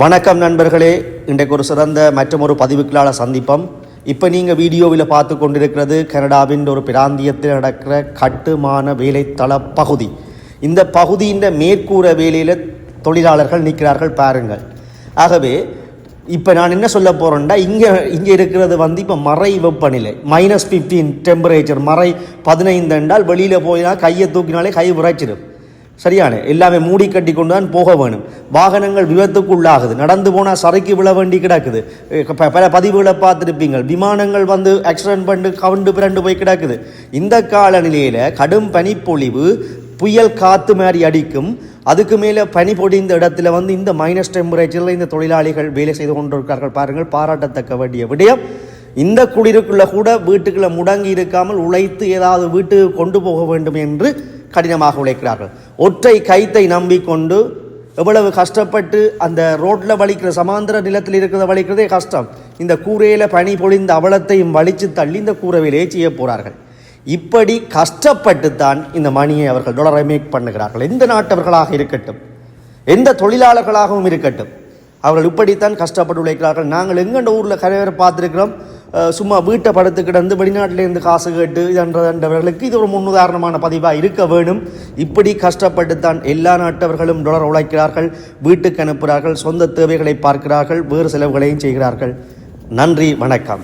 வணக்கம் நண்பர்களே, இன்றைக்கு ஒரு சிறந்த மற்றொரு பதிவுகளால் சந்திப்போம். இப்போ நீங்கள் வீடியோவில் பார்த்து கொண்டிருக்கிறது கனடாவின் ஒரு பிராந்தியத்தில் நடக்கிற கட்டுமான வேலைத்தள பகுதி. இந்த பகுதியின் மேற்கூரை வேலையில் தொழிலாளர்கள் நிற்கிறார்கள் பாருங்கள். ஆகவே இப்போ நான் என்ன சொல்ல போகிறேன்டா, இங்கே இருக்கிறது இப்போ மறை வெப்பநிலை -15 டெம்பரேச்சர், மறை 15 என்றால் வெளியில் போயினா கையை தூக்கினாலே கை விரைச்சிடும். சரியான எல்லாமே மூடி கட்டி கொண்டு தான் போக வேணும். வாகனங்கள் விபத்துக்குள்ளாகுது, நடந்து போனால் சறுக்கி விழ வேண்டி கிடக்குது. பல பதிவுகளை பார்த்துருப்பீங்கள், விமானங்கள் ஆக்சிடென்ட் பண்ணி கவுண்டு பிறண்டு போய் கிடக்குது. இந்த காலநிலையில் கடும் பனிப்பொழிவு, புயல் காற்று மாதிரி அடிக்கும். அதுக்கு மேலே பனி பொடிந்த இடத்துல இந்த மைனஸ் டெம்பரேச்சரில் இந்த தொழிலாளிகள் வேலை செய்து கொண்டிருக்கிறார்கள் பாருங்கள். பாராட்டத்தக்க வேண்டிய விடயம். இந்த குளிருக்குள்ள கூட வீட்டுக்குள்ள முடங்கி இருக்காமல் உழைத்து ஏதாவது வீட்டுக்கு கொண்டு போக வேண்டும் என்று கடினமாக உழைக்கிறார்கள். ஒற்றை கைத்தை நம்பிக்கொண்டு எவ்வளவு கஷ்டப்பட்டு அந்த ரோட்டில் வலிக்கிற சமாந்திர நிலத்தில் இருக்கிறத வலிக்கிறதே கஷ்டம். இந்த கூரையில் பனி பொழிந்த அவலத்தையும் வலித்து தள்ளி இந்த கூரை வேலையை செய்ய போகிறார்கள். இப்படி கஷ்டப்பட்டுத்தான் இந்த மணியை அவர்கள் டாலரை மேக் பண்ணுகிறார்கள். எந்த நாட்டவர்களாக இருக்கட்டும், எந்த தொழிலாளர்களாகவும் இருக்கட்டும், அவர்கள் இப்படித்தான் கஷ்டப்பட்டு உழைக்கிறார்கள். நாங்கள் எங்கண்ட ஊரில் கரையரை பார்த்துருக்கிறோம். சும்மா வீட்டை படுத்து கிடந்து வெளிநாட்டிலேருந்து காசு கேட்டு என்றவர்களுக்கு இது ஒரு முன்னுதாரணமான பதிவாக இருக்க வேணும். இப்படி கஷ்டப்பட்டுத்தான் எல்லா நாட்டவர்களும் டாலர் உழைக்கிறார்கள், வீட்டுக்கு அனுப்புகிறார்கள், சொந்த தேவைகளை பார்க்கிறார்கள், வேறு செலவுகளையும் செய்கிறார்கள். நன்றி, வணக்கம்.